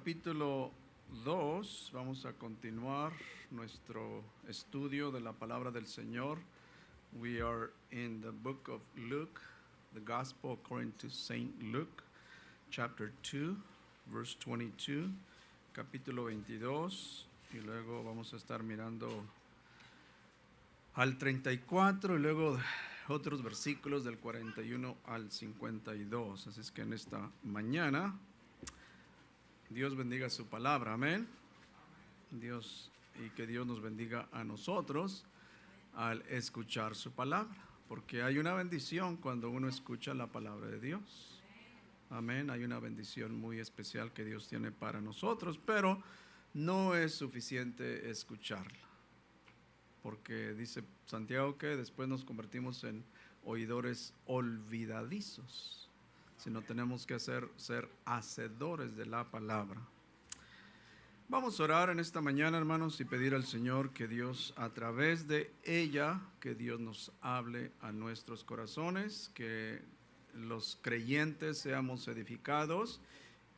capítulo 2 vamos a continuar nuestro estudio de la palabra del Señor. We are in the book of Luke, the Gospel according to Saint Luke, chapter 2, verse 22, capítulo 22, y luego vamos a estar mirando al 34 y luego otros versículos del 41 al 52. Así es que en esta mañana Dios bendiga su palabra, amén. Dios, y que Dios nos bendiga a nosotros al escuchar su palabra, porque hay una bendición cuando uno escucha la palabra de Dios. Amén, hay una bendición muy especial que Dios tiene para nosotros, pero no es suficiente escucharla, porque dice Santiago que después nos convertimos en oidores olvidadizos, sino tenemos que ser hacedores de la palabra. Vamos a orar en esta mañana, hermanos, y pedir al Señor que Dios, a través de ella, que Dios nos hable a nuestros corazones, que los creyentes seamos edificados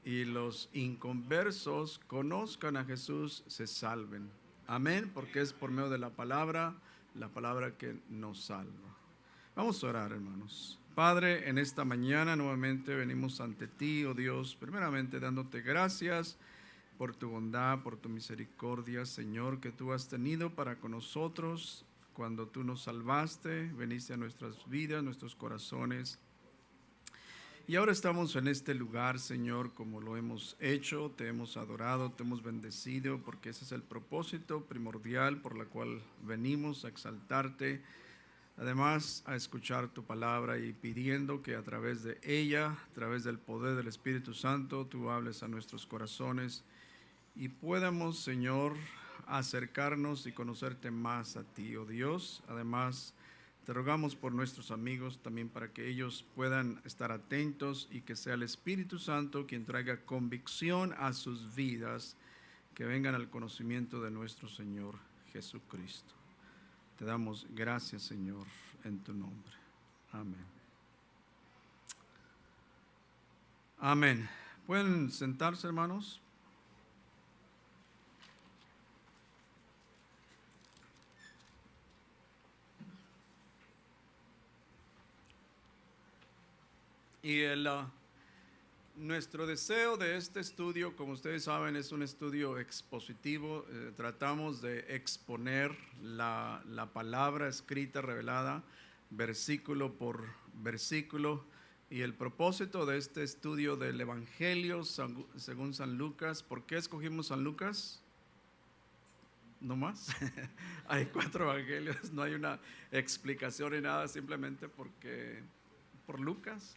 y los inconversos conozcan a Jesús, se salven. Amén, porque es por medio de la palabra que nos salva. Vamos a orar, hermanos. Padre, en esta mañana nuevamente venimos ante ti, oh Dios, primeramente dándote gracias por tu bondad, por tu misericordia, Señor, que tú has tenido para con nosotros. Cuando tú nos salvaste, veniste a nuestras vidas, nuestros corazones. Y ahora estamos en este lugar, Señor, como lo hemos hecho, te hemos adorado, te hemos bendecido, porque ese es el propósito primordial por la cual venimos a exaltarte. Además, a escuchar tu palabra y pidiendo que a través de ella, a través del poder del Espíritu Santo, tú hables a nuestros corazones y podamos, Señor, acercarnos y conocerte más a ti, oh Dios. Además, te rogamos por nuestros amigos también para que ellos puedan estar atentos y que sea el Espíritu Santo quien traiga convicción a sus vidas, que vengan al conocimiento de nuestro Señor Jesucristo. Te damos gracias, Señor, en tu nombre. Amén. Amén. ¿Pueden sentarse, hermanos? Y nuestro deseo de este estudio, como ustedes saben, es un estudio expositivo. Tratamos de exponer la palabra escrita, revelada, versículo por versículo. Y el propósito de este estudio del Evangelio según San Lucas, ¿por qué escogimos San Lucas? ¿No más? Hay 4 evangelios, no hay una explicación ni nada, simplemente porque por Lucas.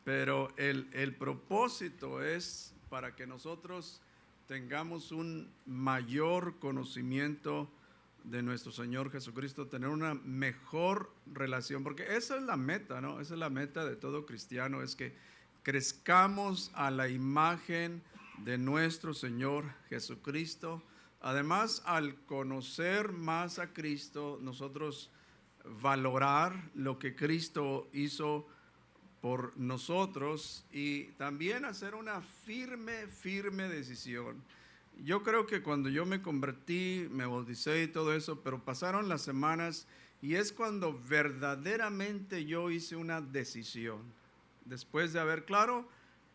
Pero el propósito es para que nosotros tengamos un mayor conocimiento de nuestro Señor Jesucristo, tener una mejor relación, porque esa es la meta, ¿no? Esa es la meta de todo cristiano, es que crezcamos a la imagen de nuestro Señor Jesucristo. Además, al conocer más a Cristo, nosotros valorar lo que Cristo hizo por nosotros y también hacer una firme decisión. Yo creo que cuando yo me convertí, me bauticé y todo eso, pero pasaron las semanas y es cuando verdaderamente yo hice una decisión. Después de haber, claro,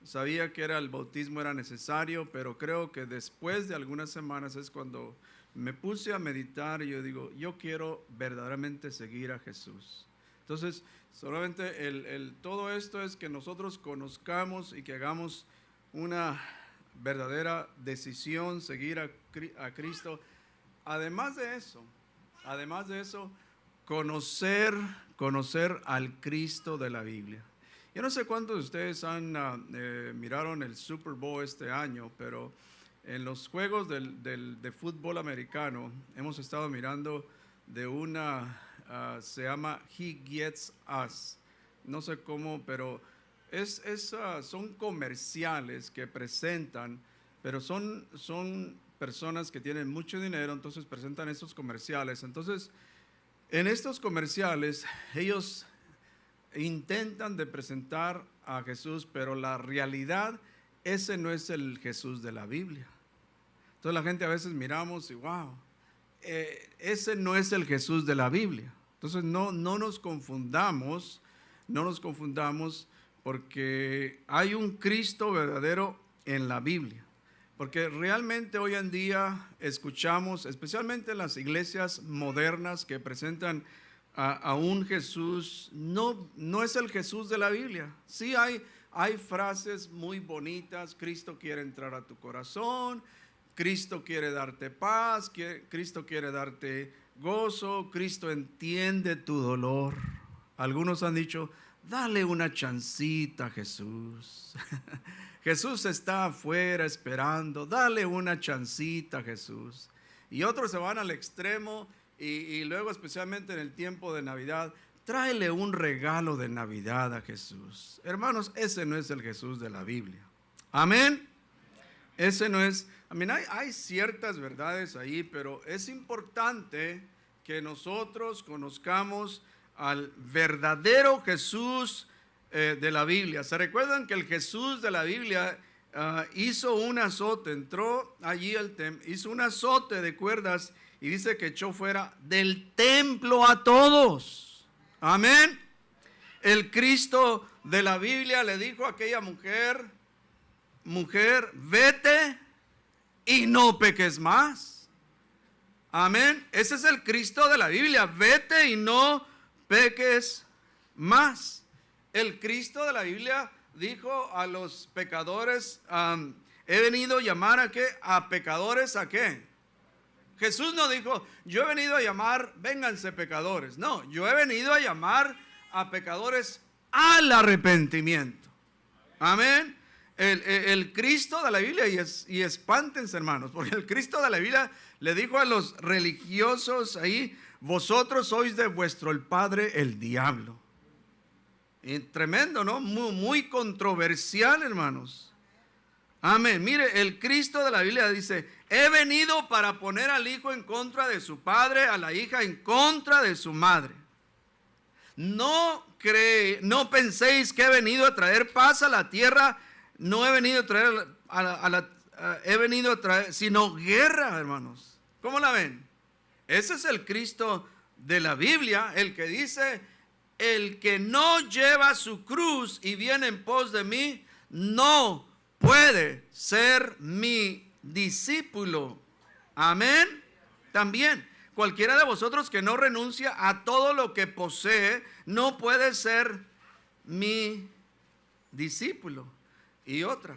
sabía que el bautismo era necesario, pero creo que después de algunas semanas es cuando me puse a meditar y yo digo, yo quiero verdaderamente seguir a Jesús. Entonces, solamente todo esto es que nosotros conozcamos y que hagamos una verdadera decisión, seguir a Cristo. Además de eso, conocer al Cristo de la Biblia. Yo no sé cuántos de ustedes miraron el Super Bowl este año, pero en los juegos de fútbol americano hemos estado mirando de se llama He Gets Us. No sé cómo, pero son comerciales que presentan, pero son personas que tienen mucho dinero, entonces presentan estos comerciales. Entonces, en estos comerciales, ellos intentan de presentar a Jesús, pero la realidad ese no es el Jesús de la Biblia. Entonces la gente a veces miramos y wow, ese no es el Jesús de la Biblia. Entonces no nos confundamos, porque hay un Cristo verdadero en la Biblia. Porque realmente hoy en día escuchamos, especialmente en las iglesias modernas que presentan a un Jesús, no es el Jesús de la Biblia. Sí hay frases muy bonitas: Cristo quiere entrar a tu corazón, Cristo quiere darte paz, Cristo quiere darte gozo, Cristo entiende tu dolor. Algunos han dicho: dale una chancita a Jesús. Jesús está afuera esperando, dale una chancita a Jesús. Y otros se van al extremo y luego, especialmente en el tiempo de Navidad, tráele un regalo de Navidad a Jesús. Hermanos, ese no es el Jesús de la Biblia. Amén. Ese no es. Hay ciertas verdades ahí, pero es importante que nosotros conozcamos al verdadero Jesús de la Biblia. ¿Se recuerdan que el Jesús de la Biblia hizo un azote? Entró allí al templo, hizo un azote de cuerdas y dice que echó fuera del templo a todos. Amén. El Cristo de la Biblia le dijo a aquella mujer, vete y no peques más. Amén. Ese es el Cristo de la Biblia. Vete y no peques más. El Cristo de la Biblia dijo a los pecadores, he venido a llamar a qué, a pecadores a qué. Jesús no dijo: yo he venido a llamar, vénganse pecadores. No, yo he venido a llamar a pecadores al arrepentimiento. Amén. El Cristo de la Biblia, y espántense, hermanos, porque el Cristo de la Biblia le dijo a los religiosos ahí: vosotros sois de vuestro el padre el diablo. Y tremendo, ¿no? Muy controversial, hermanos. Amén. Mire, el Cristo de la Biblia dice: he venido para poner al hijo en contra de su padre, a la hija en contra de su madre. No penséis que he venido a traer paz a la tierra. No he venido a traer he venido a traer sino guerra, hermanos. ¿Cómo la ven? Ese es el Cristo de la Biblia, el que dice: el que no lleva su cruz y viene en pos de mí, no puede ser mi discípulo. Amén. También, cualquiera de vosotros que no renuncia a todo lo que posee, no puede ser mi discípulo. Y otra: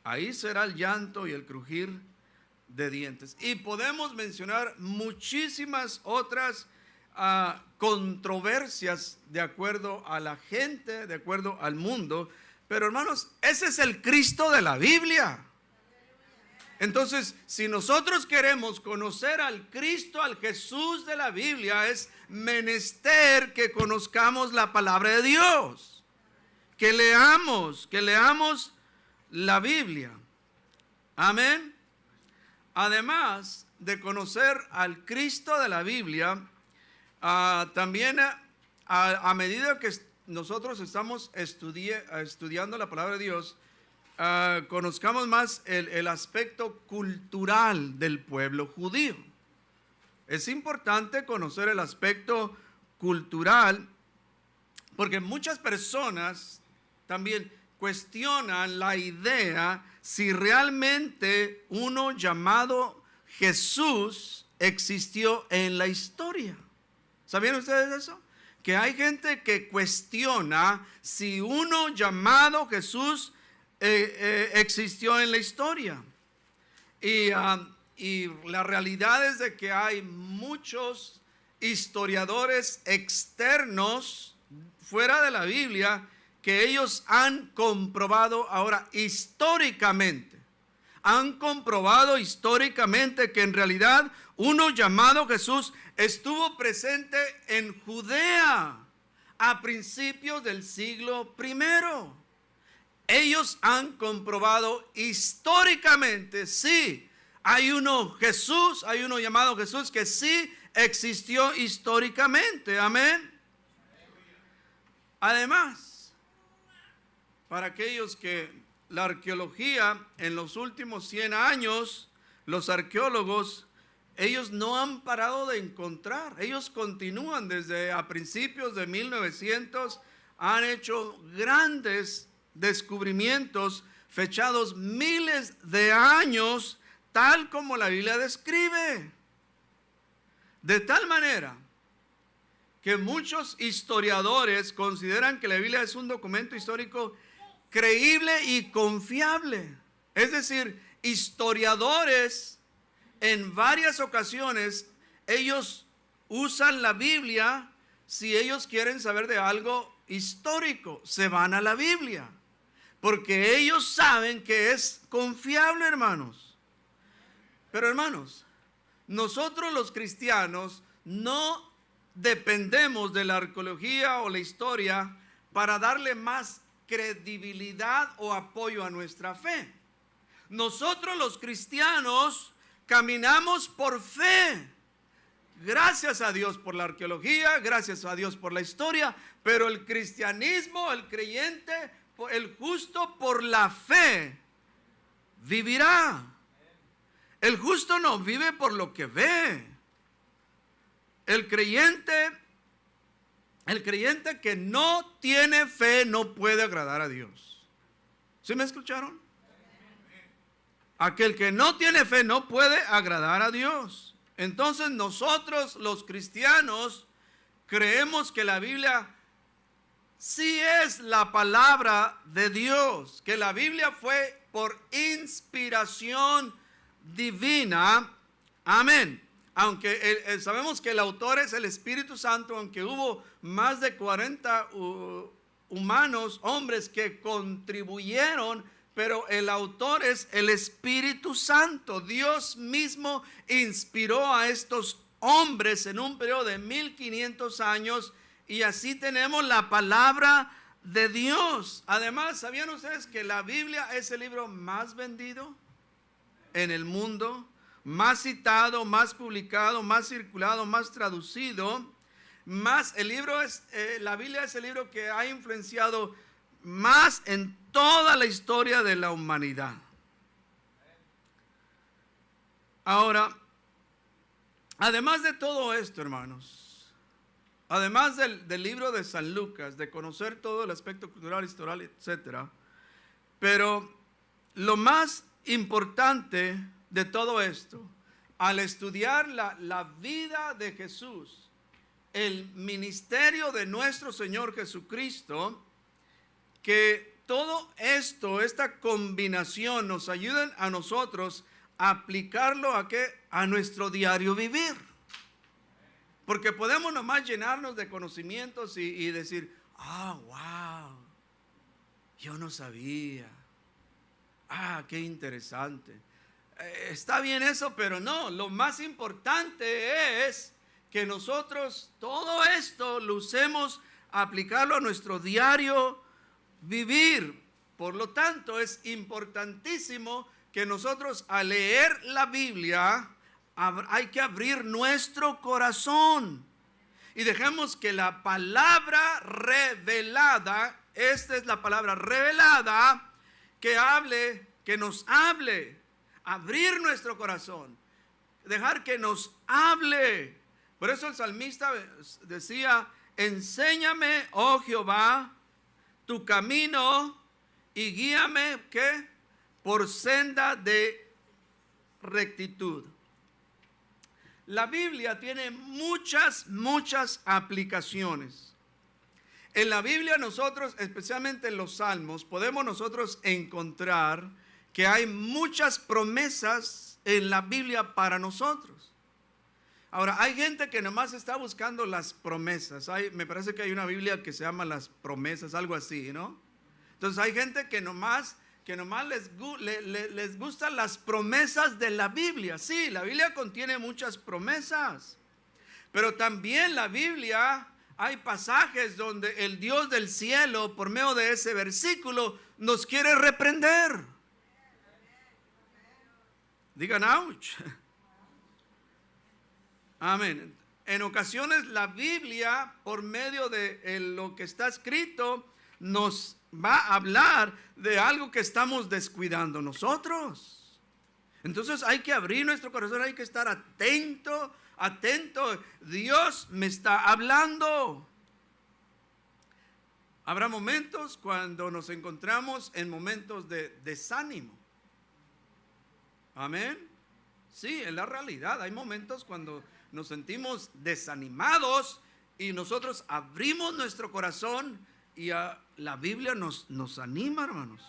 ahí será el llanto y el crujir de dientes. Y podemos mencionar muchísimas otras controversias de acuerdo a la gente, de acuerdo al mundo. Pero hermanos, ese es el Cristo de la Biblia. Entonces, si nosotros queremos conocer al Cristo, al Jesús de la Biblia, es menester que conozcamos la palabra de Dios, que leamos la Biblia. Amén. Además de conocer al Cristo de la Biblia, también a medida que nosotros estamos estudiando la palabra de Dios, conozcamos más el aspecto cultural del pueblo judío. Es importante conocer el aspecto cultural, porque muchas personas también cuestionan la idea si realmente uno llamado Jesús existió en la historia. ¿Sabían ustedes eso? Que hay gente que cuestiona si uno llamado Jesús existió en la historia. Y la realidad es de que hay muchos historiadores externos fuera de la Biblia que ellos han comprobado ahora históricamente. Han comprobado históricamente que en realidad uno llamado Jesús estuvo presente en Judea a principios del siglo I. Ellos han comprobado históricamente, sí, hay uno Jesús, hay uno llamado Jesús que sí existió históricamente. Amén. Además, para aquellos que la arqueología en los últimos 100 años, los arqueólogos, ellos no han parado de encontrar. Ellos continúan desde a principios de 1900, han hecho grandes descubrimientos fechados miles de años, tal como la Biblia describe. De tal manera que muchos historiadores consideran que la Biblia es un documento histórico creíble y confiable. Es decir, historiadores en varias ocasiones, ellos usan la Biblia si ellos quieren saber de algo histórico. Se van a la Biblia, porque ellos saben que es confiable, hermanos. Pero hermanos, nosotros los cristianos no dependemos de la arqueología o la historia para darle más credibilidad o apoyo a nuestra fe. Nosotros los cristianos caminamos por fe. Gracias a Dios por la arqueología, gracias a Dios por la historia, pero el cristianismo, el creyente, el justo por la fe vivirá. El justo no vive por lo que ve. El creyente que no tiene fe no puede agradar a Dios. ¿Sí me escucharon? Aquel que no tiene fe no puede agradar a Dios. Entonces nosotros los cristianos creemos que la Biblia sí es la palabra de Dios, que la Biblia fue por inspiración divina. Amén. Aunque sabemos que el autor es el Espíritu Santo, aunque hubo más de 40 humanos, hombres que contribuyeron, pero el autor es el Espíritu Santo. Dios mismo inspiró a estos hombres en un periodo de 1500 años, y así tenemos la palabra de Dios. Además, ¿sabían ustedes que la Biblia es el libro más vendido en el mundo? Más citado, más publicado, más circulado, más traducido, más el libro es, la Biblia es el libro que ha influenciado más en toda la historia de la humanidad. Ahora, además de todo esto, hermanos, además del libro de San Lucas, de conocer todo el aspecto cultural, historial, etcétera, pero lo más importante de todo esto, al estudiar la vida de Jesús, el ministerio de nuestro Señor Jesucristo, que todo esto, esta combinación nos ayuden a nosotros a aplicarlo a nuestro diario vivir. Porque podemos nomás llenarnos de conocimientos y decir, wow, yo no sabía, qué interesante. Está bien eso, pero no, lo más importante es que nosotros todo esto lo usemos a aplicarlo a nuestro diario vivir. Por lo tanto, es importantísimo que nosotros al leer la Biblia hay que abrir nuestro corazón y dejemos que la palabra revelada, esta es la palabra revelada, que nos hable. Abrir nuestro corazón, dejar que nos hable. Por eso el salmista decía, enséñame, oh Jehová, tu camino y guíame, ¿qué? Por senda de rectitud. La Biblia tiene muchas aplicaciones. En la Biblia nosotros, especialmente en los Salmos, podemos nosotros encontrar que hay muchas promesas en la Biblia para nosotros. Ahora, hay gente que nomás está buscando las promesas. Me parece que hay una Biblia que se llama Las Promesas, algo así, ¿no? Entonces hay gente que nomás les gustan las promesas de la Biblia. Sí, la Biblia contiene muchas promesas, pero también la Biblia hay pasajes donde el Dios del cielo, por medio de ese versículo, nos quiere reprender. Digan ouch. Amén. En ocasiones la Biblia, por medio de lo que está escrito, nos va a hablar de algo que estamos descuidando nosotros. Entonces hay que abrir nuestro corazón, hay que estar atento, atento. Dios me está hablando. Habrá momentos cuando nos encontramos en momentos de desánimo. Amén. Sí, es la realidad. Hay momentos cuando nos sentimos desanimados y nosotros abrimos nuestro corazón y la Biblia nos anima, hermanos.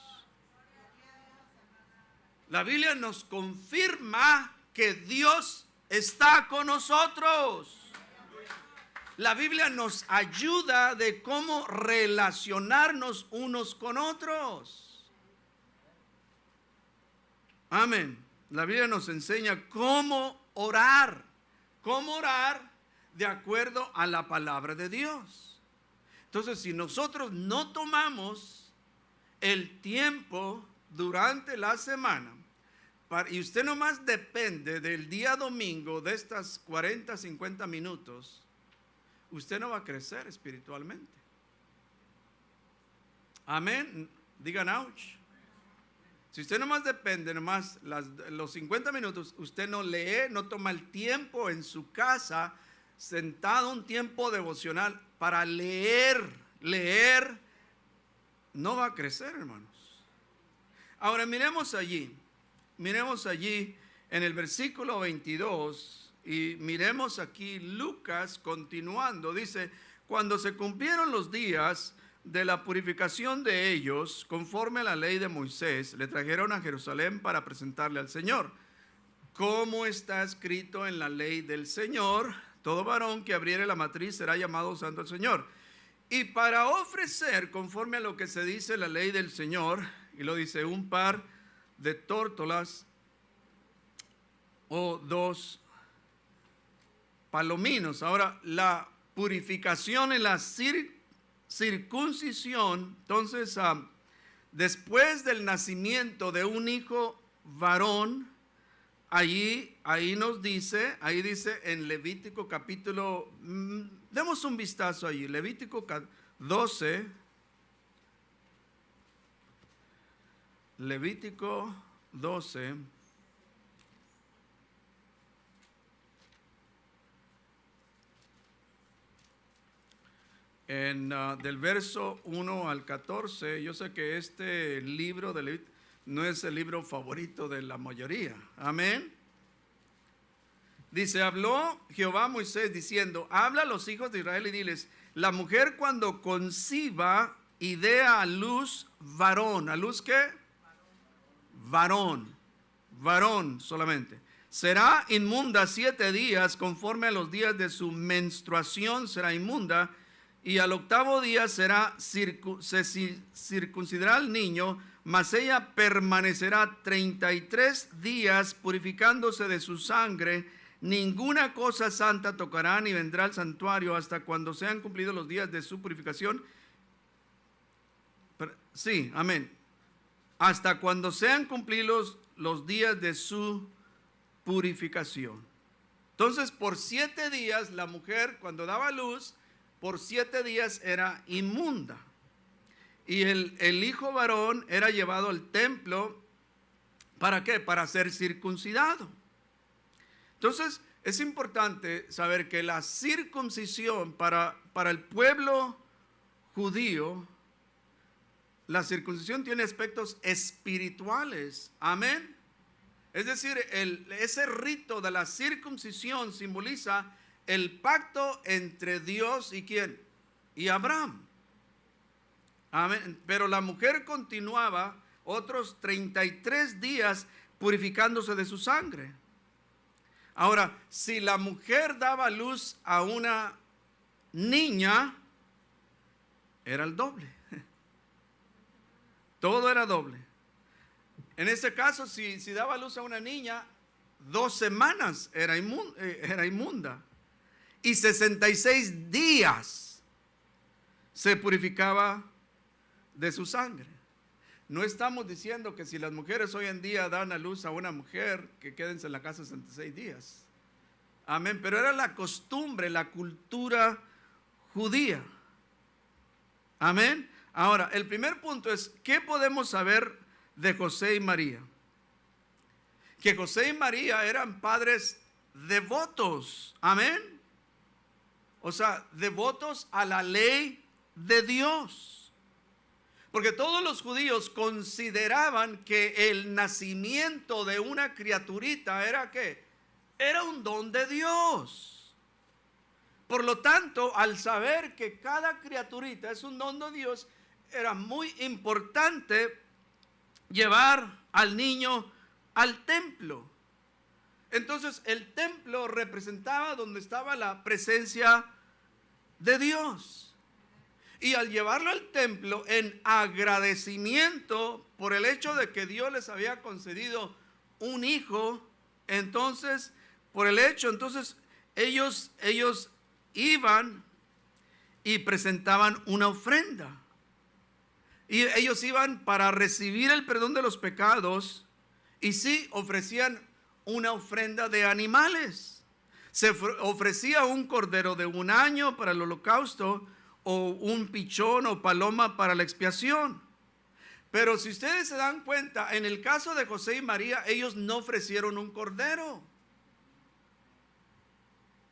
La Biblia nos confirma que Dios está con nosotros. La Biblia nos ayuda de cómo relacionarnos unos con otros. Amén. La Biblia nos enseña cómo orar de acuerdo a la palabra de Dios. Entonces, si nosotros no tomamos el tiempo durante la semana, y usted nomás depende del día domingo de estas 40, 50 minutos, usted no va a crecer espiritualmente. Amén. Digan ouch. Si usted nomás depende, nomás los 50 minutos, usted no lee, no toma el tiempo en su casa, sentado un tiempo devocional para leer, no va a crecer, hermanos. Ahora miremos allí en el versículo 22 y miremos aquí Lucas continuando, dice, cuando se cumplieron los días de la purificación de ellos, conforme a la ley de Moisés, le trajeron a Jerusalén para presentarle al Señor. Como está escrito en la ley del Señor, todo varón que abriere la matriz será llamado santo al Señor. Y para ofrecer, conforme a lo que se dice en la ley del Señor, y lo dice, un par de tórtolas o 2 palominos. Ahora, la purificación en la circuncisión, entonces, después del nacimiento de un hijo varón, ahí dice en Levítico capítulo, demos un vistazo allí, Levítico 12, Levítico 12, del verso 1 al 14, yo sé que este libro de Levítico no es el libro favorito de la mayoría. Amén. Dice, habló Jehová a Moisés diciendo, habla a los hijos de Israel y diles, la mujer cuando conciba y dé a luz varón. ¿A luz qué? Varón solamente. Será inmunda 7 días, conforme a los días de su menstruación será inmunda, y al 8º día se circuncidará el niño, mas ella permanecerá 33 días purificándose de su sangre. Ninguna cosa santa tocará ni vendrá al santuario hasta cuando sean cumplidos los días de su purificación. Sí, amén. Hasta cuando sean cumplidos los días de su purificación. Entonces, por 7 días, la mujer cuando daba luz, por 7 días era inmunda. Y el hijo varón era llevado al templo, ¿para qué? Para ser circuncidado. Entonces, es importante saber que la circuncisión para el pueblo judío, la circuncisión tiene aspectos espirituales. Amén. Es decir, ese rito de la circuncisión simboliza el pacto entre Dios y ¿quién? Y Abraham. Amén. Pero la mujer continuaba otros 33 días purificándose de su sangre. Ahora, si la mujer daba luz a una niña, era el doble. Todo era doble. En ese caso, si daba luz a una niña, 2 semanas era inmunda. Y 66 días se purificaba de su sangre. No estamos diciendo que si las mujeres hoy en día dan a luz a una mujer, que quédense en la casa 66 días. Amén. Pero era la costumbre, la cultura judía. Amén. Ahora, el primer punto es, ¿qué podemos saber de José y María? Que José y María eran padres devotos, amén. O sea, devotos a la ley de Dios. Porque todos los judíos consideraban que el nacimiento de una criaturita era ¿qué? Era un don de Dios. Por lo tanto, al saber que cada criaturita es un don de Dios, era muy importante llevar al niño al templo. Entonces, el templo representaba donde estaba la presencia de Dios. Y al llevarlo al templo en agradecimiento por el hecho de que Dios les había concedido un hijo, entonces, por el hecho, entonces ellos iban y presentaban una ofrenda. Y ellos iban para recibir el perdón de los pecados y sí ofrecían una ofrenda de animales. Se ofrecía un cordero de 1 año para el holocausto o un pichón o paloma para la expiación. Pero si ustedes se dan cuenta, en el caso de José y María, ellos no ofrecieron un cordero.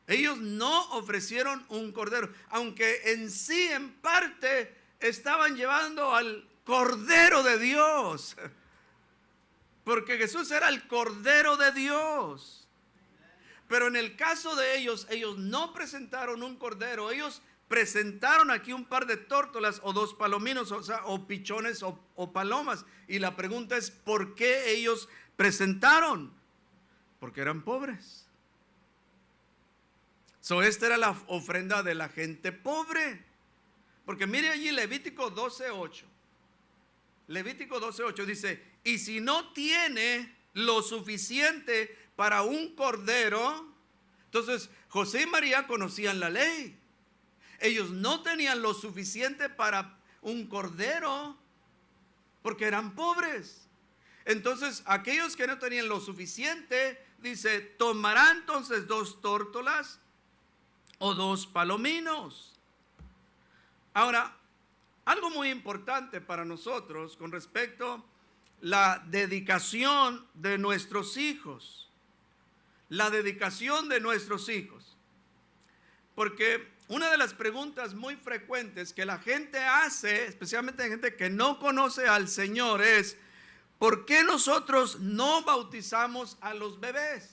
Ellos no ofrecieron un cordero, aunque en sí, en parte, estaban llevando al Cordero de Dios. Porque Jesús era el Cordero de Dios. Pero en el caso de ellos no presentaron un cordero, ellos presentaron aquí un par de tórtolas o 2 palominos, o sea, o pichones o palomas. Y la pregunta es, ¿por qué ellos presentaron? Porque eran pobres. Esta era la ofrenda de la gente pobre. Porque mire allí Levítico 12:8. Levítico 12:8 dice, y si no tiene lo suficiente para un cordero, entonces José y María conocían la ley. Ellos no tenían lo suficiente para un cordero porque eran pobres. Entonces aquellos que no tenían lo suficiente, dice, tomarán entonces 2 tórtolas o 2 palominos. Ahora, algo muy importante para nosotros con respecto a la dedicación de nuestros hijos. La dedicación de nuestros hijos. Porque una de las preguntas muy frecuentes que la gente hace, especialmente la gente que no conoce al Señor, es ¿por qué nosotros no bautizamos a los bebés?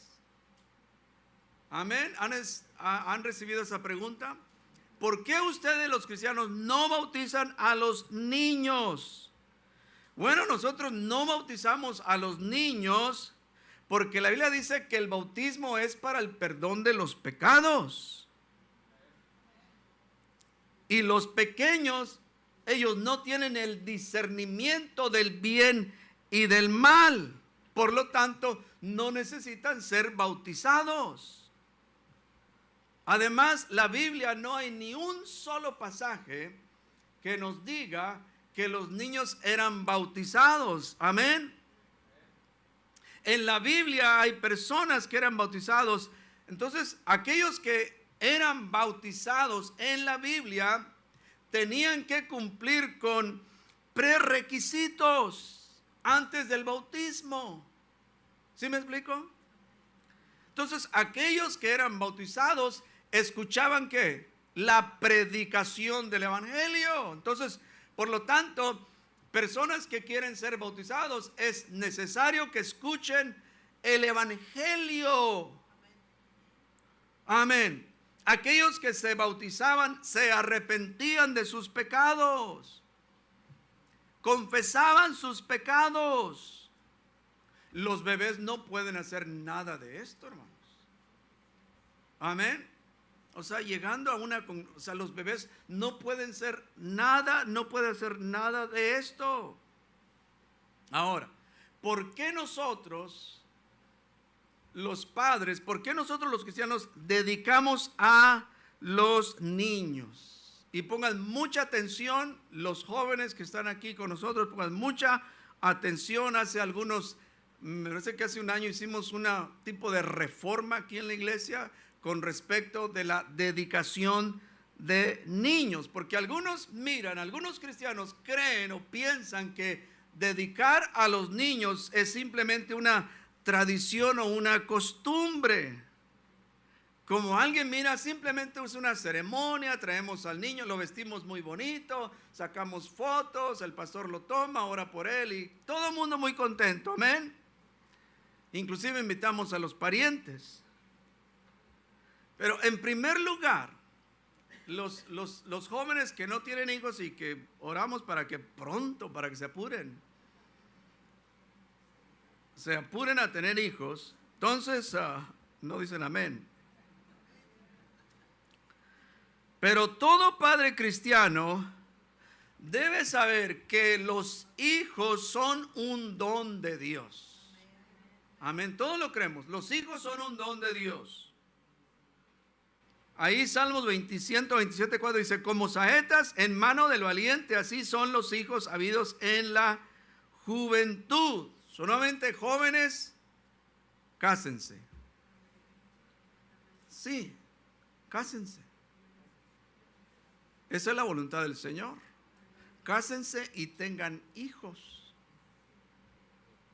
Amén. ¿Han recibido esa pregunta? ¿Por qué ustedes los cristianos no bautizan a los niños? Bueno, nosotros no bautizamos a los niños porque la Biblia dice que el bautismo es para el perdón de los pecados. Y los pequeños, ellos no tienen el discernimiento del bien y del mal. Por lo tanto, no necesitan ser bautizados. Además, la Biblia no hay ni un solo pasaje que nos diga que los niños eran bautizados. Amén. En la Biblia hay personas que eran bautizados. Entonces, aquellos que eran bautizados en la Biblia tenían que cumplir con prerequisitos antes del bautismo. ¿Sí me explico? Entonces, aquellos que eran bautizados escuchaban ¿qué? La predicación del evangelio. Entonces, por lo tanto, personas que quieren ser bautizados es necesario que escuchen el evangelio. Amén. Aquellos que se bautizaban se arrepentían de sus pecados, confesaban sus pecados. Los bebés no pueden hacer nada de esto, hermanos. Amén. O sea, llegando a los bebés no pueden ser nada, no pueden hacer nada de esto. Ahora, ¿por qué nosotros, los padres, por qué nosotros los cristianos dedicamos a los niños? Y pongan mucha atención, los jóvenes que están aquí con nosotros, pongan mucha atención. Me parece que hace un año hicimos un tipo de reforma aquí en la iglesia con respecto de la dedicación de niños, porque algunos cristianos creen o piensan que dedicar a los niños es simplemente una tradición o una costumbre. Como alguien mira, simplemente es una ceremonia, traemos al niño, lo vestimos muy bonito, sacamos fotos, el pastor lo toma, ora por él y todo el mundo muy contento, amén. Inclusive invitamos a los parientes. Pero en primer lugar, los jóvenes que no tienen hijos y que oramos para que se apuren a tener hijos, entonces no dicen amén. Pero todo padre cristiano debe saber que los hijos son un don de Dios. Amén, todos lo creemos, los hijos son un don de Dios. Ahí Salmos 127:4 dice, como saetas en mano del valiente, así son los hijos habidos en la juventud. Solamente jóvenes, cásense. Sí, cásense. Esa es la voluntad del Señor. Cásense y tengan hijos.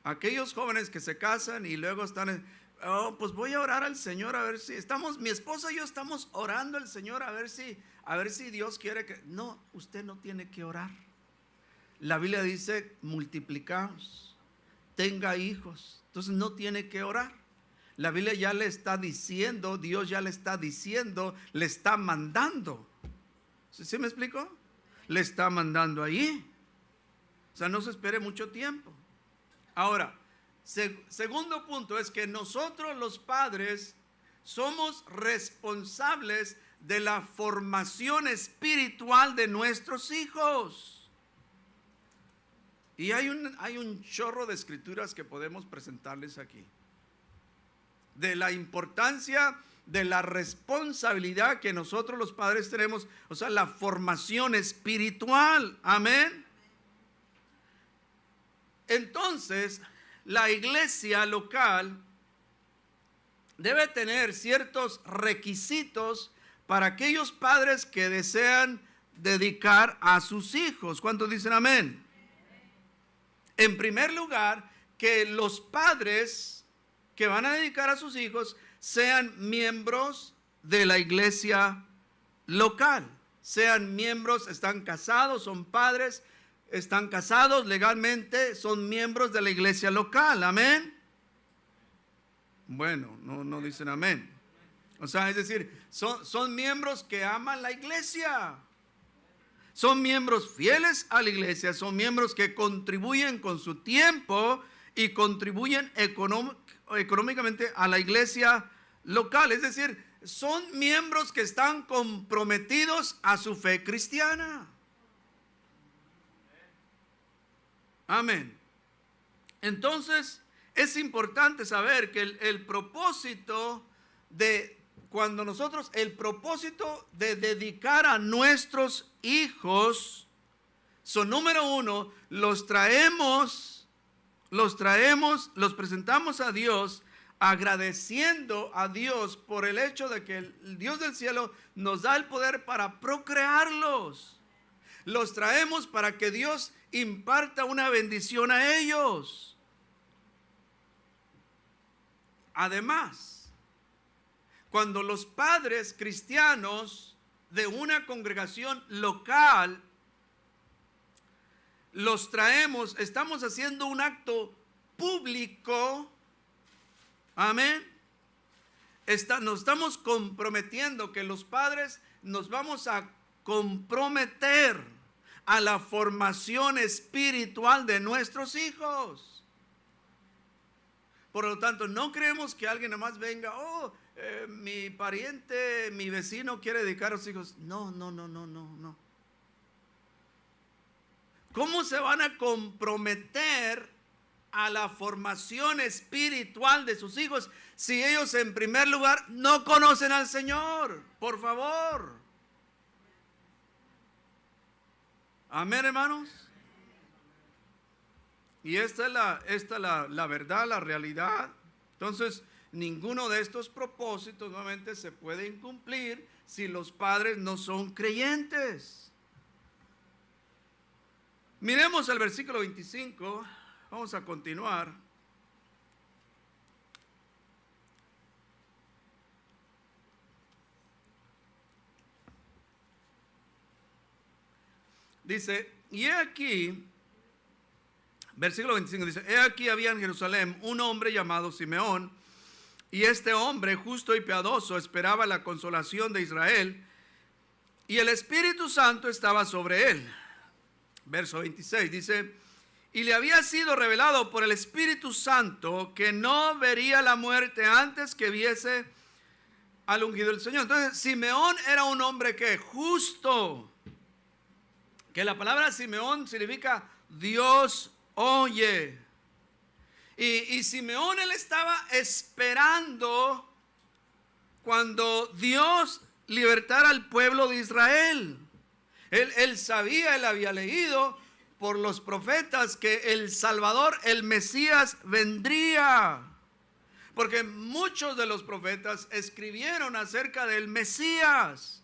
Aquellos jóvenes que se casan y luego están, pues voy a orar al Señor a ver si mi esposa y yo estamos orando al Señor a ver si Dios quiere que. No, usted no tiene que orar. La Biblia dice, multiplicaos, tenga hijos. Entonces no tiene que orar. La Biblia ya le está diciendo, Dios ya le está diciendo, le está mandando. ¿Sí me explico? Le está mandando ahí. O sea, no se espere mucho tiempo. Ahora, segundo punto es que nosotros los padres somos responsables de la formación espiritual de nuestros hijos. Y hay un chorro de escrituras que podemos presentarles aquí. De la importancia de la responsabilidad que nosotros los padres tenemos, o sea, la formación espiritual, amén. Entonces, la iglesia local debe tener ciertos requisitos para aquellos padres que desean dedicar a sus hijos. ¿Cuántos dicen amén? En primer lugar, que los padres que van a dedicar a sus hijos sean miembros de la iglesia local, sean miembros, están casados, son padres, están casados legalmente, son miembros de la iglesia local, amén. Bueno, no dicen amén. O sea, es decir, son miembros que aman la iglesia, son miembros fieles a la iglesia, son miembros que contribuyen con su tiempo y contribuyen económicamente a la iglesia local, es decir, son miembros que están comprometidos a su fe cristiana. Amén. Entonces, es importante saber que el propósito de dedicar a nuestros hijos, son número uno, los presentamos a Dios, agradeciendo a Dios por el hecho de que el Dios del cielo nos da el poder para procrearlos. Los traemos para que Dios imparta una bendición a ellos. Además, cuando los padres cristianos de una congregación local los traemos, estamos haciendo un acto público. Amén. Nos estamos comprometiendo, que los padres nos vamos a comprometer a la formación espiritual de nuestros hijos. Por lo tanto, no creemos que alguien nada más venga, mi pariente, mi vecino quiere dedicar a sus hijos. No. ¿Cómo se van a comprometer a la formación espiritual de sus hijos si ellos en primer lugar no conocen al Señor? Por favor. Amén, hermanos. Y esta es la verdad, la realidad. Entonces, ninguno de estos propósitos nuevamente se puede cumplir si los padres no son creyentes? Miremos el versículo 25, vamos a continuar. Dice, y he aquí, versículo 25 dice, he aquí había en Jerusalén un hombre llamado Simeón, y este hombre justo y piadoso esperaba la consolación de Israel, y el Espíritu Santo estaba sobre él. Verso 26 dice, y le había sido revelado por el Espíritu Santo que no vería la muerte antes que viese al ungido del Señor. Entonces, Simeón era un hombre que justo, que la palabra Simeón significa Dios oye. Y Simeón, él estaba esperando cuando Dios libertara al pueblo de Israel. Él sabía, él había leído por los profetas que el Salvador, el Mesías, vendría. Porque muchos de los profetas escribieron acerca del Mesías.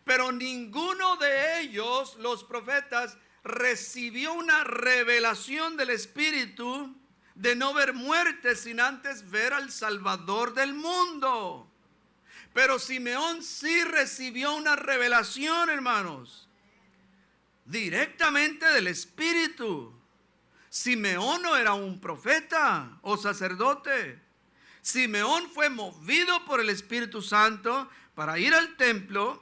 Pero ninguno de ellos, los profetas, recibió una revelación del Espíritu de no ver muerte sin antes ver al Salvador del mundo. Pero Simeón sí recibió una revelación, hermanos, directamente del Espíritu. Simeón no era un profeta o sacerdote. Simeón fue movido por el Espíritu Santo para ir al templo.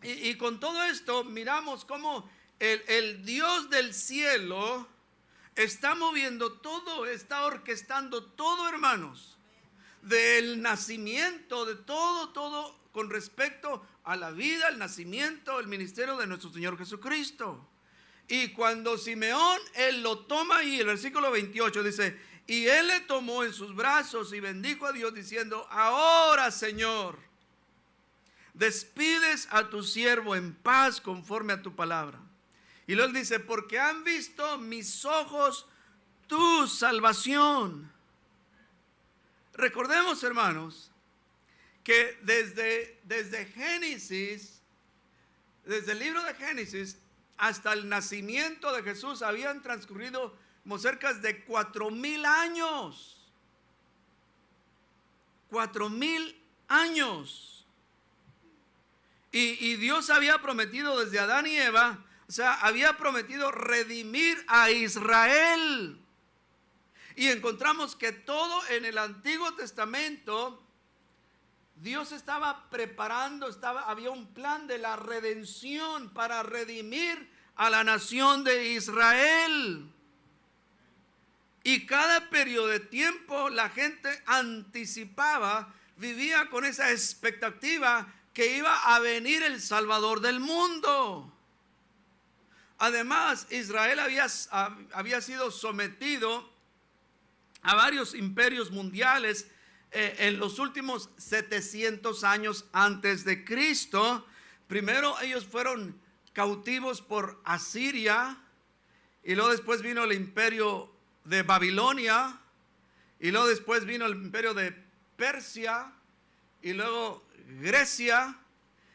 Y con todo esto miramos cómo el Dios del cielo está moviendo todo, está orquestando todo, hermanos. Del nacimiento, de todo con respecto a la vida, el nacimiento, el ministerio de nuestro Señor Jesucristo. Y cuando Simeón, él lo toma, y el versículo 28 dice, y él le tomó en sus brazos y bendijo a Dios diciendo, ahora, Señor, despides a tu siervo en paz conforme a tu palabra. Y luego él dice, porque han visto mis ojos tu salvación. Recordemos, hermanos, que desde Génesis, desde el libro de Génesis hasta el nacimiento de Jesús habían transcurrido como cerca de 4,000 años. 4,000 años. Y Dios había prometido desde Adán y Eva, o sea, había prometido redimir a Israel. Y encontramos que todo en el Antiguo Testamento, Dios estaba preparando, había un plan de la redención para redimir a la nación de Israel. Y cada periodo de tiempo la gente anticipaba, vivía con esa expectativa que iba a venir el Salvador del mundo. Además, Israel había sido sometido a varios imperios mundiales en los últimos 700 años antes de Cristo. Primero ellos fueron cautivos por Asiria, y luego después vino el imperio de Babilonia, y luego después vino el imperio de Persia, y luego Grecia,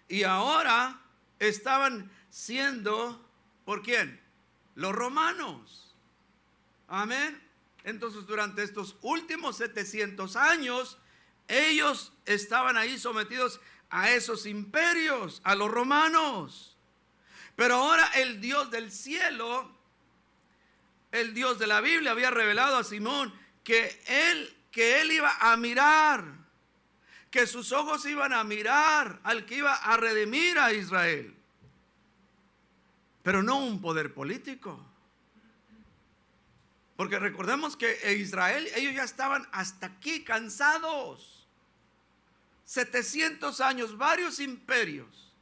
y ahora estaban siendo, ¿por quién? Los romanos. Amén. Entonces, durante estos últimos 700 años, ellos estaban ahí sometidos a esos imperios, a los romanos. Pero ahora el Dios del cielo, el Dios de la Biblia, había revelado a Simón que él iba a mirar, que sus ojos iban a mirar al que iba a redimir a Israel. Pero no un poder político. Porque recordemos que Israel, ellos ya estaban hasta aquí cansados. 700 años, varios imperios.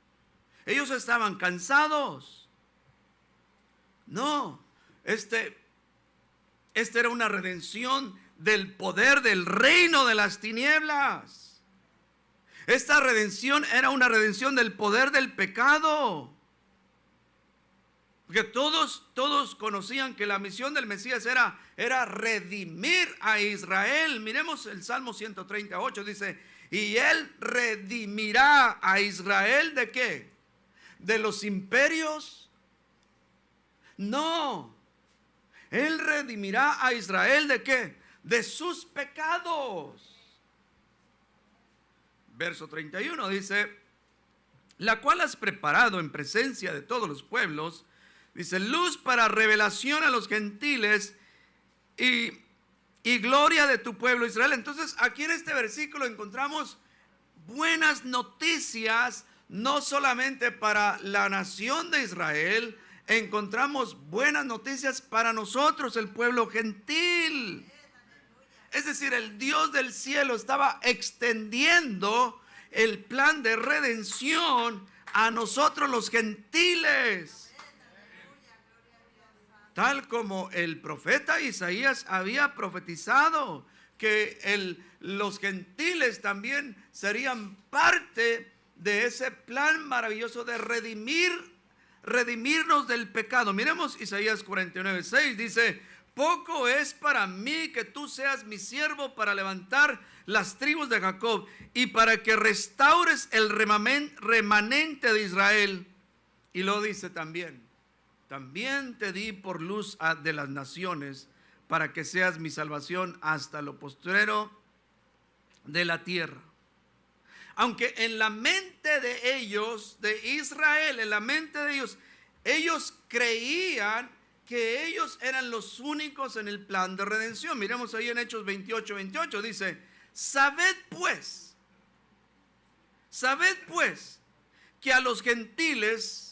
Ellos estaban cansados. No, este era una redención del poder del reino de las tinieblas. Esta redención era una redención del poder del pecado. Porque todos conocían que la misión del Mesías era redimir a Israel. Miremos el Salmo 138, dice, y él redimirá a Israel ¿de qué? ¿De los imperios? No. Él redimirá a Israel ¿de qué? De sus pecados. Verso 31 dice, la cual has preparado en presencia de todos los pueblos, dice, luz para revelación a los gentiles y gloria de tu pueblo Israel. Entonces aquí en este versículo encontramos buenas noticias, no solamente para la nación de Israel, encontramos buenas noticias para nosotros, el pueblo gentil. Es decir, el Dios del cielo estaba extendiendo el plan de redención a nosotros los gentiles. Tal como el profeta Isaías había profetizado que los gentiles también serían parte de ese plan maravilloso de redimirnos del pecado. Miremos Isaías 49:6, dice, poco es para mí que tú seas mi siervo para levantar las tribus de Jacob y para que restaures el remanente de Israel. Y lo dice también te di por luz de las naciones para que seas mi salvación hasta lo postrero de la tierra. Aunque en la mente de ellos, de Israel, en la mente de ellos creían que ellos eran los únicos en el plan de redención. Miremos ahí en Hechos 28:28, dice, sabed pues que a los gentiles,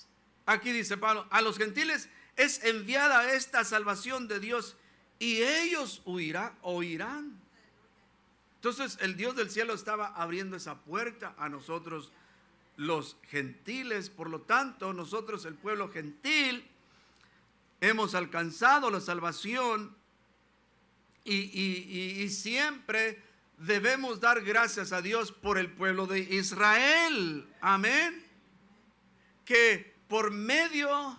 aquí dice Pablo, a los gentiles es enviada esta salvación de Dios y ellos oirán. Entonces el Dios del cielo estaba abriendo esa puerta a nosotros los gentiles. Por lo tanto, nosotros el pueblo gentil hemos alcanzado la salvación y siempre debemos dar gracias a Dios por el pueblo de Israel. Amén. Que por medio,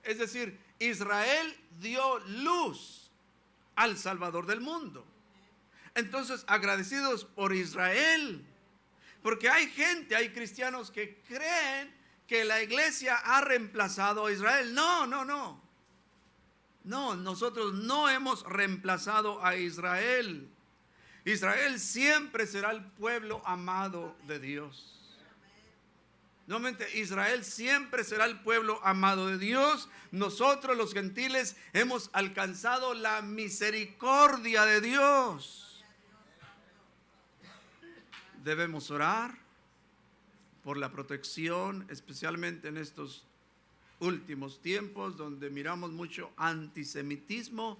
es decir, Israel dio luz al Salvador del mundo. Entonces, agradecidos por Israel, porque hay cristianos que creen que la iglesia ha reemplazado a Israel. No, nosotros no hemos reemplazado a Israel. Israel siempre será el pueblo amado de Dios. Nuevamente, Israel siempre será el pueblo amado de Dios. Nosotros los gentiles hemos alcanzado la misericordia de Dios. Debemos orar por la protección, especialmente en estos últimos tiempos donde miramos mucho antisemitismo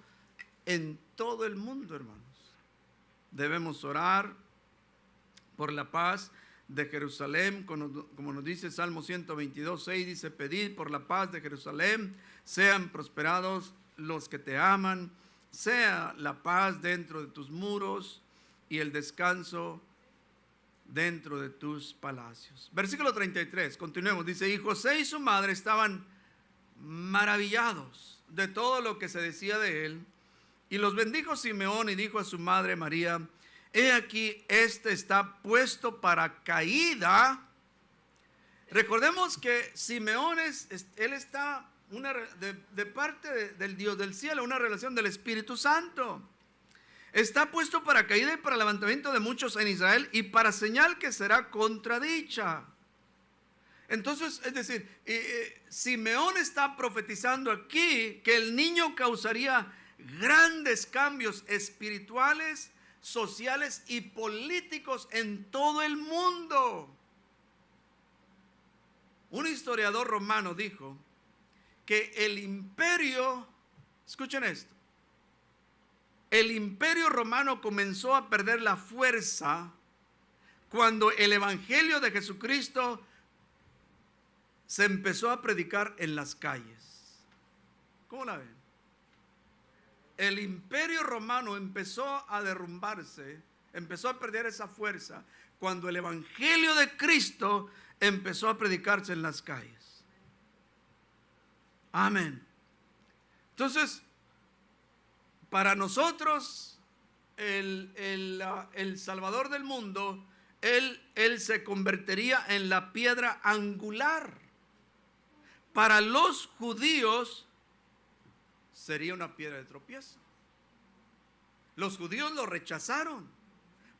en todo el mundo, hermanos. Debemos orar por la paz de Jerusalén, como nos dice Salmo 122:6, dice, pedid por la paz de Jerusalén, sean prosperados los que te aman, sea la paz dentro de tus muros y el descanso dentro de tus palacios. Versículo 33, continuemos, dice, y José y su madre estaban maravillados de todo lo que se decía de él, y los bendijo Simeón y dijo a su madre María, he aquí, este está puesto para caída. Recordemos que Simeón él está de parte del Dios del cielo, una relación del Espíritu Santo. Está puesto para caída y para levantamiento de muchos en Israel y para señal que será contradicha. Entonces, es decir, Simeón está profetizando aquí que el niño causaría grandes cambios espirituales, sociales y políticos en todo el mundo. Un historiador romano dijo que el imperio, escuchen esto, el imperio romano comenzó a perder la fuerza cuando el evangelio de Jesucristo se empezó a predicar en las calles. ¿Cómo la ven? El imperio romano empezó a derrumbarse, empezó a perder esa fuerza cuando el evangelio de Cristo empezó a predicarse en las calles. Amén. Entonces, para nosotros, el Salvador del mundo, Él se convertiría en la piedra angular. Para los judíos, sería una piedra de tropiezo. Los judíos lo rechazaron.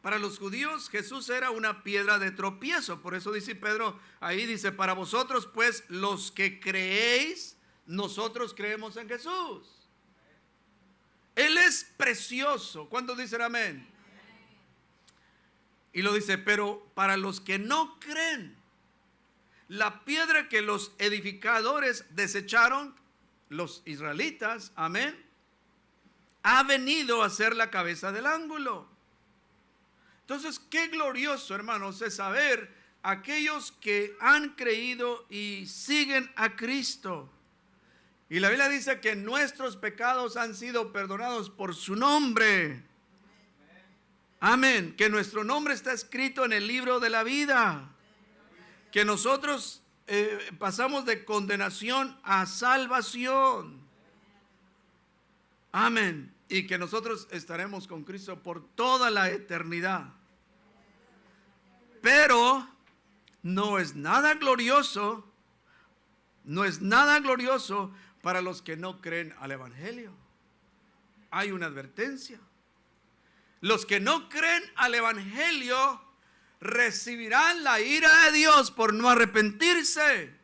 Para los judíos Jesús era una piedra de tropiezo. Por eso dice Pedro, ahí dice, para vosotros pues los que creéis, nosotros creemos en Jesús. Él es precioso. ¿Cuántos dicen amén? Y lo dice, pero para los que no creen, la piedra que los edificadores desecharon, los israelitas, amén, ha venido a ser la cabeza del ángulo. Entonces, qué glorioso, hermanos, es saber aquellos que han creído y siguen a Cristo. Y la Biblia dice que nuestros pecados han sido perdonados por su nombre. Amén. Que nuestro nombre está escrito en el libro de la vida. Que nosotros pasamos de condenación a salvación. Amén. Y que nosotros estaremos con Cristo por toda la eternidad. Pero no es nada glorioso, para los que no creen al Evangelio. Hay una advertencia. Los que no creen al Evangelio recibirán la ira de Dios por no arrepentirse.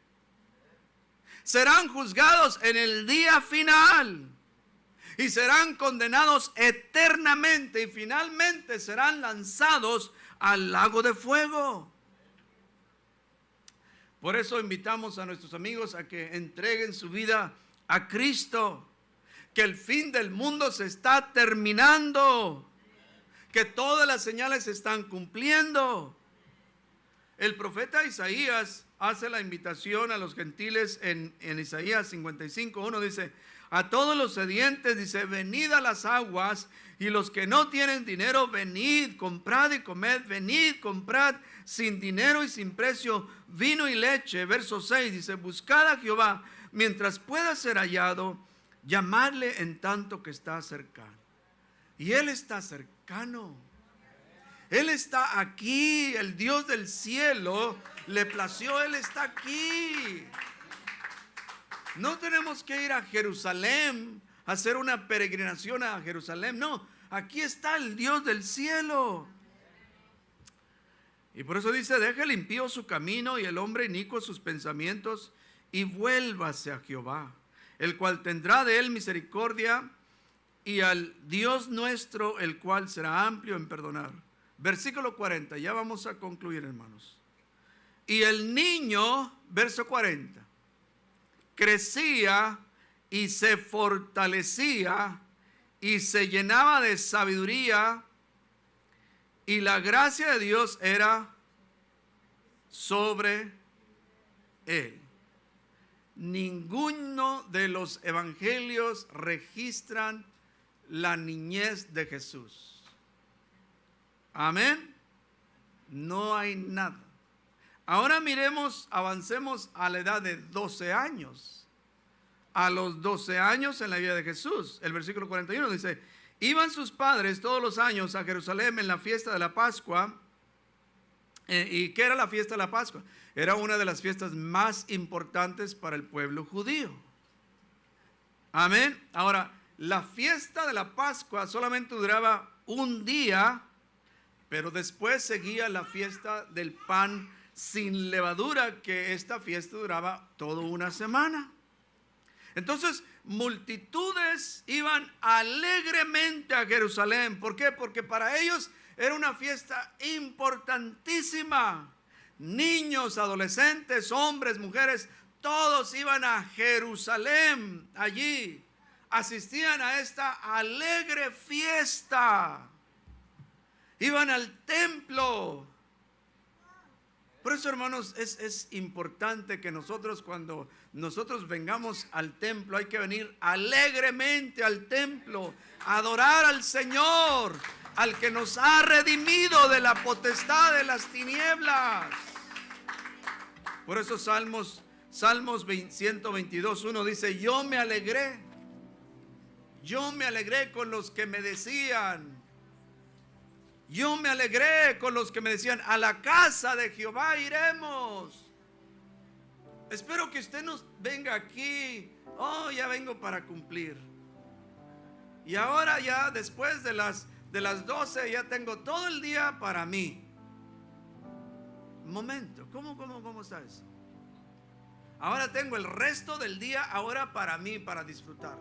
Serán juzgados en el día final. Y serán condenados eternamente y finalmente serán lanzados al lago de fuego. Por eso invitamos a nuestros amigos a que entreguen su vida a Cristo. Que el fin del mundo se está terminando. Que todas las señales se están cumpliendo. El profeta Isaías hace la invitación a los gentiles en Isaías 55:1, dice: a todos los sedientes, dice, venid a las aguas, y los que no tienen dinero, venid, comprad y comed, venid, comprad sin dinero y sin precio vino y leche. Verso 6 dice: buscad a Jehová mientras pueda ser hallado, llamadle en tanto que está cercano. Y Él está cercano. Él está aquí, el Dios del cielo le plació, Él está aquí. No tenemos que ir a Jerusalén, a hacer una peregrinación a Jerusalén. No, aquí está el Dios del cielo. Y por eso dice: deje el impío su camino y el hombre inicuo sus pensamientos, y vuélvase a Jehová, el cual tendrá de él misericordia, y al Dios nuestro, el cual será amplio en perdonar. Versículo 40, ya vamos a concluir, hermanos. Y el niño, verso 40, crecía y se fortalecía y se llenaba de sabiduría, y la gracia de Dios era sobre él. Ninguno de los evangelios registran la niñez de Jesús. Amén. No hay nada. Ahora miremos, avancemos a la edad de 12 años. A los 12 años en la vida de Jesús. El versículo 41 dice: iban sus padres todos los años a Jerusalén en la fiesta de la Pascua. ¿Y qué era la fiesta de la Pascua? Era una de las fiestas más importantes para el pueblo judío. Amén. Ahora, la fiesta de la Pascua solamente duraba un día, pero después seguía la fiesta del pan sin levadura, que esta fiesta duraba toda una semana. Entonces, multitudes iban alegremente a Jerusalén. ¿Por qué? Porque para ellos era una fiesta importantísima. Niños, adolescentes, hombres, mujeres, todos iban a Jerusalén. Allí asistían a esta alegre fiesta. Iban al templo. Por eso, hermanos, es importante que nosotros, cuando nosotros vengamos al templo, hay que venir alegremente al templo, a adorar al Señor, al que nos ha redimido de la potestad de las tinieblas. Por eso Salmos Salmos 122:1 dice: yo me alegré con los que me decían, yo me alegré con los que me decían, a la casa de Jehová iremos. Espero que usted nos venga aquí, oh, ya vengo para cumplir. Y ahora ya después de las 12 ya tengo todo el día para mí. Momento, ¿cómo está eso? Ahora tengo el resto del día ahora para mí, para disfrutar.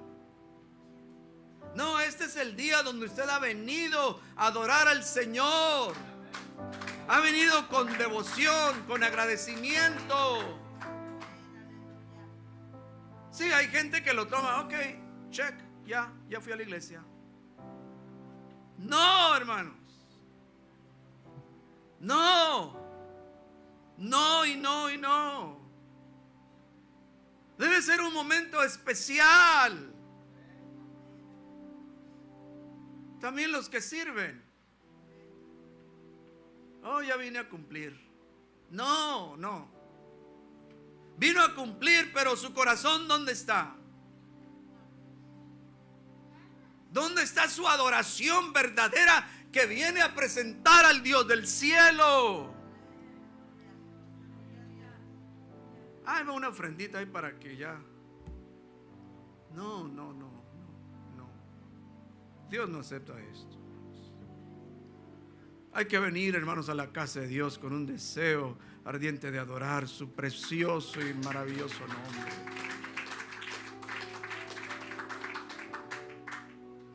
No, este es el día donde usted ha venido a adorar al Señor. Ha venido con devoción, con agradecimiento. Sí, hay gente que lo toma, ok, check, ya fui a la iglesia. No, hermanos. No y no. Debe ser un momento especial. También los que sirven. Oh, ya vine a cumplir. No. Vino a cumplir, pero su corazón, ¿dónde está? ¿Dónde está su adoración verdadera que viene a presentar al Dios del cielo? Hágame una ofrendita ahí para que ya. No. Dios no acepta esto. Hay que venir, hermanos, a la casa de Dios con un deseo ardiente de adorar su precioso y maravilloso nombre.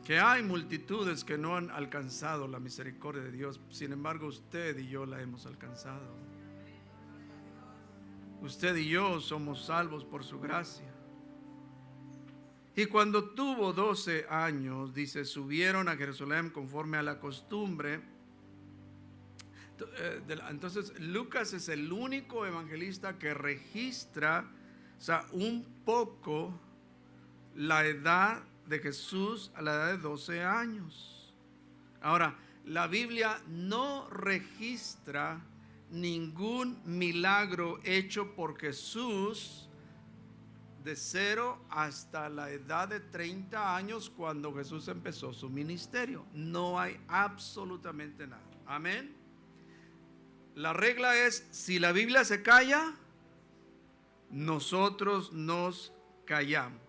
Que hay multitudes que no han alcanzado la misericordia de Dios. Sin embargo, usted y yo la hemos alcanzado. Usted y yo somos salvos por su gracia. Y cuando tuvo 12 años, dice, subieron a Jerusalén conforme a la costumbre. Entonces Lucas es el único evangelista que registra, o sea, un poco la edad de Jesús a la edad de 12 años. Ahora, la Biblia no registra ningún milagro hecho por Jesús de 0 hasta la edad de 30 años cuando Jesús empezó su ministerio. No hay absolutamente nada. Amén. La regla es, si la Biblia se calla, nosotros nos callamos.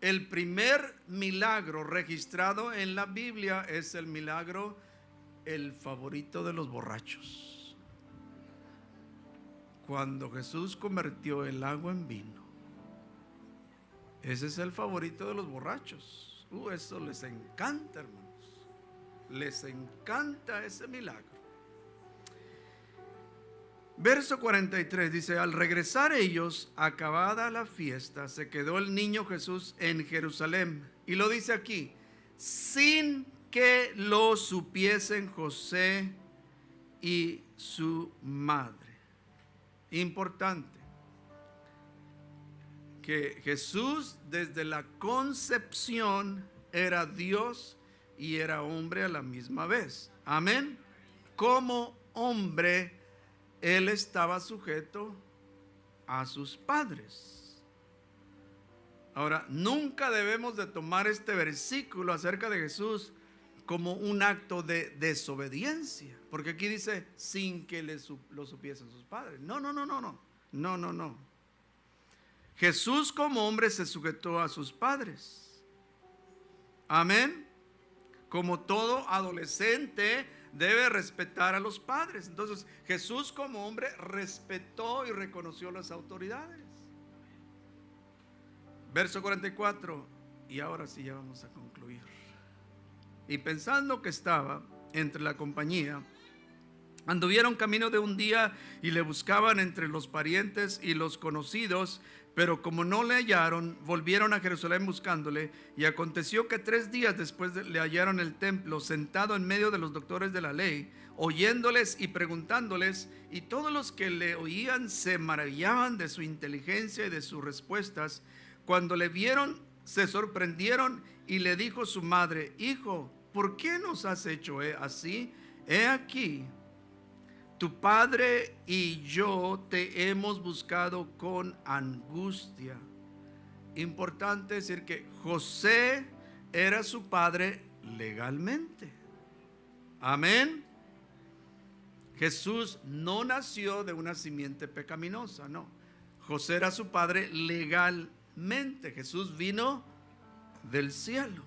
El primer milagro registrado en la Biblia es el milagro, el favorito de los borrachos. Cuando Jesús convirtió el agua en vino. Ese es el favorito de los borrachos. Eso les encanta, hermanos. Les encanta ese milagro. Verso 43 dice: al regresar ellos, acabada la fiesta, se quedó el niño Jesús en Jerusalén. Y lo dice aquí, sin que lo supiesen José y su madre. Importante, que Jesús desde la concepción era Dios y era hombre a la misma vez. Amén. Como hombre, Él estaba sujeto a sus padres. Ahora, nunca debemos de tomar este versículo acerca de Jesús como un acto de desobediencia, porque aquí dice sin que lo supiesen sus padres. No. Jesús como hombre se sujetó a sus padres. Amén. Como todo adolescente debe respetar a los padres. Entonces Jesús como hombre respetó y reconoció las autoridades. Verso 44. Y ahora sí ya vamos a concluir. Y pensando que estaba entre la compañía, anduvieron camino de un día y le buscaban entre los parientes y los conocidos, pero como no le hallaron, volvieron a Jerusalén buscándole. Y aconteció que 3 días después le hallaron el templo, sentado en medio de los doctores de la ley, oyéndoles y preguntándoles, y todos los que le oían se maravillaban de su inteligencia y de sus respuestas. Cuando le vieron, se sorprendieron, y le dijo su madre: hijo, ¿por qué nos has hecho así? He aquí, tu padre y yo te hemos buscado con angustia. Importante decir que José era su padre legalmente. Amén. Jesús no nació de una simiente pecaminosa, no. José era su padre legalmente. Jesús vino del cielo.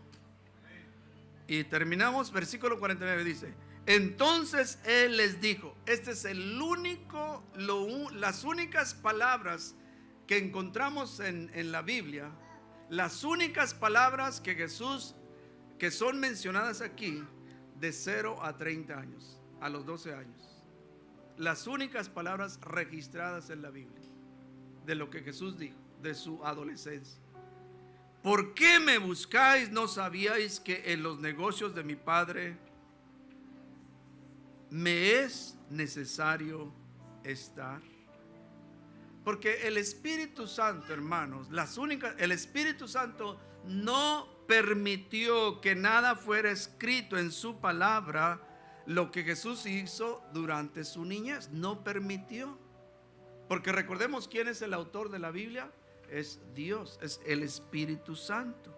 Y terminamos, versículo 49 dice: entonces él les dijo, este es el único, las únicas palabras que encontramos en la Biblia, las únicas palabras que Jesús, que son mencionadas aquí, de 0 a 30 años, a los 12 años. Las únicas palabras registradas en la Biblia de lo que Jesús dijo, de su adolescencia. ¿Por qué me buscáis? ¿No sabíais que en los negocios de mi padre me es necesario estar? Porque el Espíritu Santo, hermanos, el Espíritu Santo no permitió que nada fuera escrito en su palabra lo que Jesús hizo durante su niñez. No permitió. Porque recordemos quién es el autor de la Biblia. Es Dios, es el Espíritu Santo.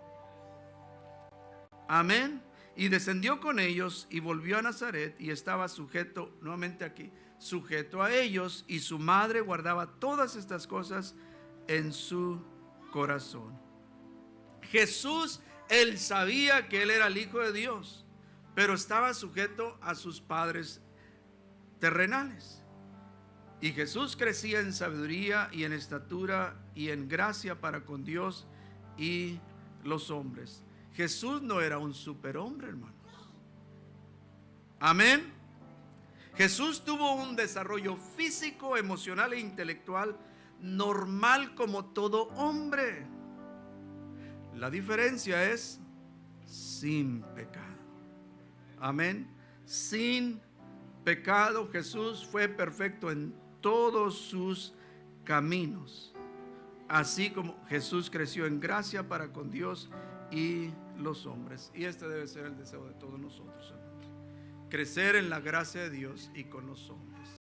Amén. Y descendió con ellos y volvió a Nazaret y estaba sujeto, nuevamente aquí, sujeto a ellos, y su madre guardaba todas estas cosas en su corazón. Jesús, él sabía que él era el Hijo de Dios, pero estaba sujeto a sus padres terrenales. Y Jesús crecía en sabiduría y en estatura y en gracia para con Dios y los hombres. Jesús no era un superhombre, hermanos. Amén. Jesús tuvo un desarrollo físico, emocional e intelectual normal como todo hombre. La diferencia es sin pecado. Amén. Sin pecado, Jesús fue perfecto en todos sus caminos, así como Jesús creció en gracia para con Dios y los hombres. Y este debe ser el deseo de todos nosotros, hermanos: crecer en la gracia de Dios y con los hombres.